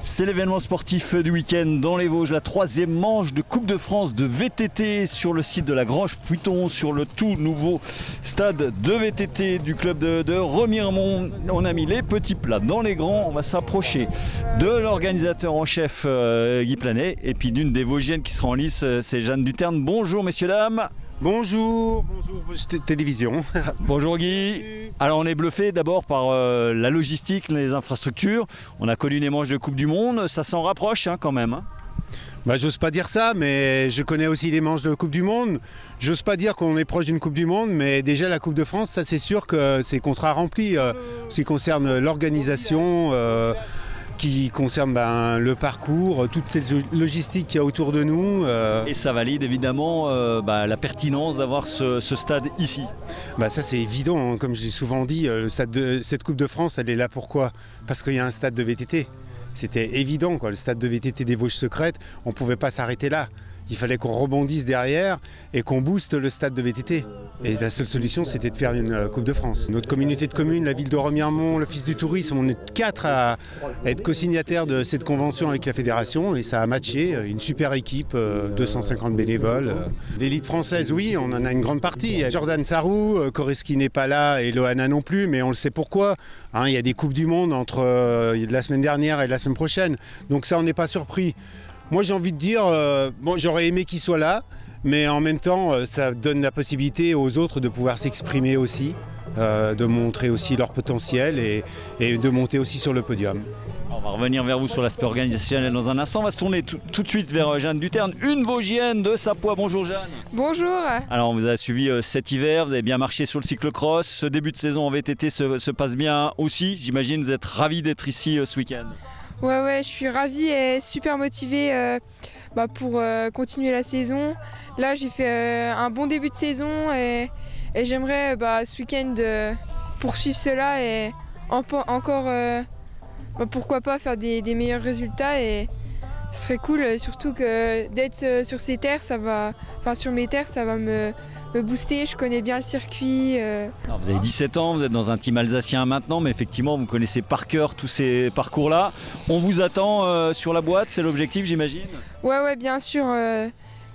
C'est l'événement sportif du week-end dans les Vosges, la troisième manche de Coupe de France de VTT sur le site de la Grange-Puiton, sur le tout nouveau stade de VTT du club de Remiremont. On a mis les petits plats dans les grands, on va s'approcher de l'organisateur en chef Guy Planet et puis d'une des Vosgiennes qui sera en lice, c'est Jeanne Duterne. Bonjour messieurs, dames. Bonjour, bonjour Vosges Télévision. Bonjour Guy. Alors on est bluffé d'abord par la logistique, les infrastructures. On a connu les manches de Coupe du Monde, ça s'en rapproche quand même. J'ose pas dire ça, mais je connais aussi les manches de Coupe du Monde. J'ose pas dire qu'on est proche d'une Coupe du Monde, mais déjà la Coupe de France, ça c'est sûr que c'est contrat rempli. Ce qui concerne l'organisation, qui concerne le parcours, toute cette logistique qu'il y a autour de nous. Et ça valide évidemment la pertinence d'avoir ce stade ici. Ça c'est évident, comme je l'ai souvent dit, cette Coupe de France, elle est là pourquoi ? Parce qu'il y a un stade de VTT. C'était évident, le stade de VTT des Vosges secrètes, on ne pouvait pas s'arrêter là. Il fallait qu'on rebondisse derrière et qu'on booste le stade de VTT. Et la seule solution, c'était de faire une Coupe de France. Notre communauté de communes, la ville de Remiremont, l'Office du tourisme, on est 4 à être co-signataires de cette convention avec la fédération et ça a matché. Une super équipe, 250 bénévoles. L'élite française, oui, on en a une grande partie. Jordan Sarrou, Koreski n'est pas là et Loana non plus, mais on le sait pourquoi. Il y a des Coupes du Monde entre la semaine dernière et la semaine prochaine. Donc ça, on n'est pas surpris. Moi j'ai envie de dire, j'aurais aimé qu'il soit là, mais en même temps ça donne la possibilité aux autres de pouvoir s'exprimer aussi, de montrer aussi leur potentiel et de monter aussi sur le podium. On va revenir vers vous sur l'aspect organisationnel dans un instant. On va se tourner tout de suite vers Jeanne Duterne, une Vosgienne de Sapois. Bonjour Jeanne. Bonjour. Alors on vous a suivi cet hiver, vous avez bien marché sur le cyclocross. Ce début de saison en VTT se passe bien aussi. J'imagine vous êtes ravis d'être ici ce week-end. Ouais, je suis ravie et super motivée pour continuer la saison. Là, j'ai fait un bon début de saison et j'aimerais ce week-end poursuivre cela et encore, pourquoi pas faire des meilleurs résultats. Et ce serait cool, surtout que d'être sur ces terres, sur mes terres, ça va me booster. Je connais bien le circuit. Alors vous avez 17 ans, vous êtes dans un team alsacien maintenant, mais effectivement vous connaissez par cœur tous ces parcours-là. On vous attend sur la boîte, c'est l'objectif j'imagine ? Ouais, bien sûr.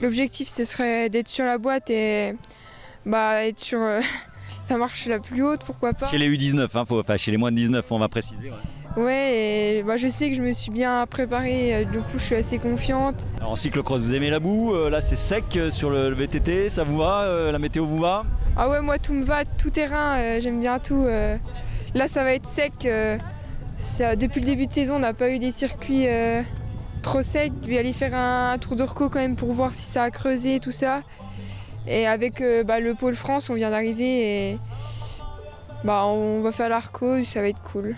L'objectif ce serait d'être sur la boîte et être sur la marche la plus haute, pourquoi pas. Chez les U19, chez les moins de 19, on va préciser. Ouais, et je sais que je me suis bien préparée, du coup je suis assez confiante. Alors en cyclocross, vous aimez la boue, là c'est sec sur le VTT, ça vous va, la météo vous va ? Ah ouais, moi tout me va, tout terrain, j'aime bien tout. Là ça va être sec, depuis le début de saison on n'a pas eu des circuits trop secs. Je vais aller faire un tour de reco quand même pour voir si ça a creusé tout ça. Et avec le Pôle France on vient d'arriver et on va faire l'arco, ça va être cool.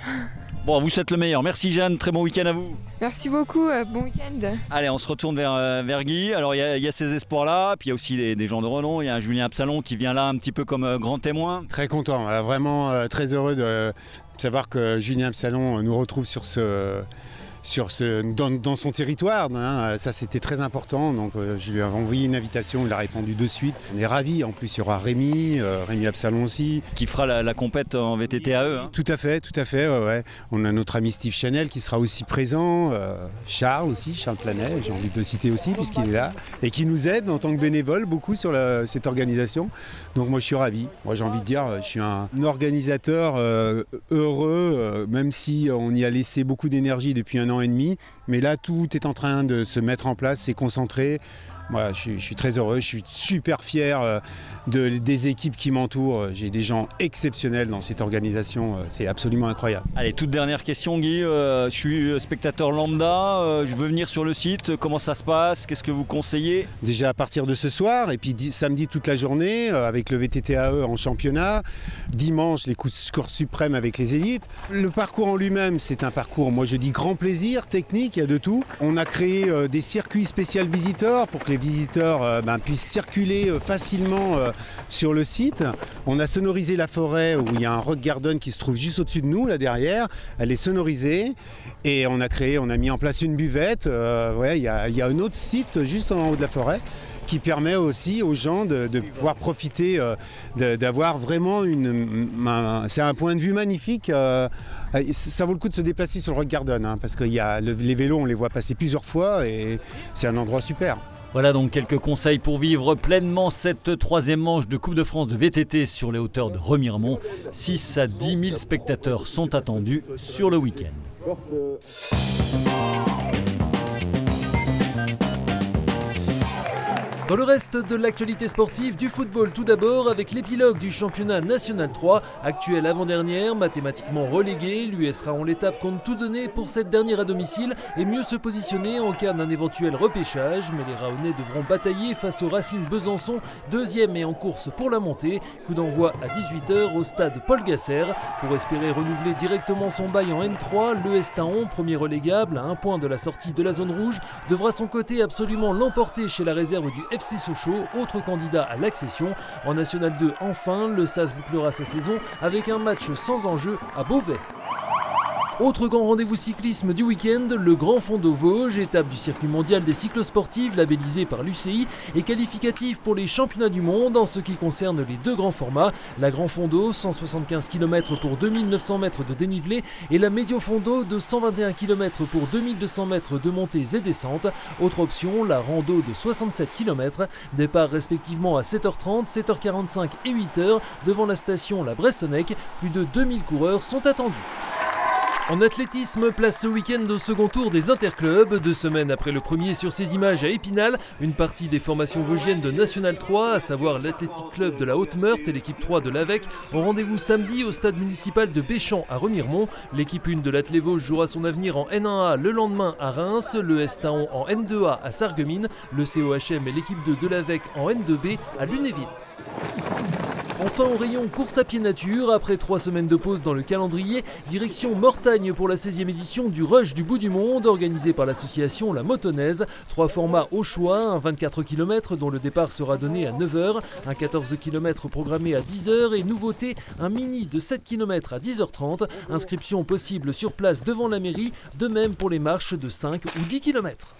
Bon, vous souhaite le meilleur. Merci Jeanne, très bon week-end à vous. Merci beaucoup, bon week-end. Allez, on se retourne vers Guy. Alors il y a ces espoirs-là, puis il y a aussi des gens de renom. Il y a un Julien Absalon qui vient là un petit peu comme grand témoin. Très content, vraiment très heureux de savoir que Julien Absalon nous retrouve dans son territoire, ça c'était très important, donc je lui ai envoyé une invitation, il a répondu de suite. On est ravis, en plus il y aura Rémi Absalon aussi. Qui fera la compète en VTT-AE. Tout à fait, ouais. On a notre ami Steve Chanel qui sera aussi présent, Charles Planet, j'ai envie de le citer aussi puisqu'il est là, et qui nous aide en tant que bénévole beaucoup sur cette organisation. Donc moi je suis ravi, j'ai envie de dire, je suis un organisateur heureux, même si on y a laissé beaucoup d'énergie depuis un an et demi, mais là tout est en train de se mettre en place, c'est concentré. Voilà, je suis très heureux, je suis super fier des équipes qui m'entourent. J'ai des gens exceptionnels dans cette organisation, c'est absolument incroyable. Allez, toute dernière question Guy, je suis spectateur lambda, je veux venir sur le site, comment ça se passe, qu'est-ce que vous conseillez ? Déjà à partir de ce soir et puis samedi toute la journée avec le VTT-AE en championnat, dimanche les courses suprêmes avec les élites. Le parcours en lui-même c'est un parcours, moi je dis grand plaisir, technique, il y a de tout. On a créé des circuits spéciaux visiteurs pour que les visiteurs puissent circuler facilement sur le site. On a sonorisé la forêt où il y a un rock garden qui se trouve juste au-dessus de nous, là derrière. Elle est sonorisée et on a mis en place une buvette. Il y a un autre site juste en haut de la forêt qui permet aussi aux gens de pouvoir profiter, d'avoir vraiment c'est un point de vue magnifique. Ça vaut le coup de se déplacer sur le Rock Garden, hein, parce que les vélos, on les voit passer plusieurs fois et c'est un endroit super. Voilà donc quelques conseils pour vivre pleinement cette troisième manche de Coupe de France de VTT sur les hauteurs de Remiremont. 6 à 10 000 spectateurs sont attendus sur le week-end. Dans le reste de l'actualité sportive, du football tout d'abord avec l'épilogue du championnat national 3, actuelle avant-dernière, mathématiquement reléguée. L'US Raon l'étape compte tout donner pour cette dernière à domicile et mieux se positionner en cas d'un éventuel repêchage. Mais les Raonais devront batailler face au Racing Besançon, deuxième et en course pour la montée. Coup d'envoi à 18h au stade Paul Gasser. Pour espérer renouveler directement son bail en N3, l'ES Taon, premier relégable à 1 point de la sortie de la zone rouge, devra son côté absolument l'emporter chez la réserve du FC Sochaux, autre candidat à l'accession. En National 2, enfin, le SAS bouclera sa saison avec un match sans enjeu à Beauvais. Autre grand rendez-vous cyclisme du week-end, le Grand Fondo Vosges, étape du circuit mondial des cyclosportives labellisé par l'UCI et qualificatif pour les championnats du monde en ce qui concerne les deux grands formats. La Grand Fondo, 175 km pour 2900 mètres de dénivelé et la Medio Fondo de 121 km pour 2200 mètres de montées et descentes. Autre option, la Rando de 67 km. Départ respectivement à 7h30, 7h45 et 8h devant la station La Bressonnec. Plus de 2000 coureurs sont attendus. En athlétisme, place ce week-end au second tour des interclubs. 2 semaines après le premier sur ces images à Épinal, une partie des formations vosgiennes de National 3, à savoir l'Athletic Club de la Haute-Meurthe et l'équipe 3 de l'AVEC, ont rendez-vous samedi au stade municipal de Béchamp à Remiremont. L'équipe 1 de l'Athlé Vosges jouera son avenir en N1A le lendemain à Reims, le S Taon en N2A à Sarreguemines, le COHM et l'équipe 2 de l'AVEC en N2B à Lunéville. Enfin au rayon course à pied nature, après 3 semaines de pause dans le calendrier, direction Mortagne pour la 16e édition du Rush du Bout du Monde, organisé par l'association La Motonaise. 3 formats au choix, un 24 km dont le départ sera donné à 9h, un 14 km programmé à 10h et nouveauté, un mini de 7 km à 10h30. Inscription possible sur place devant la mairie, de même pour les marches de 5 ou 10 km.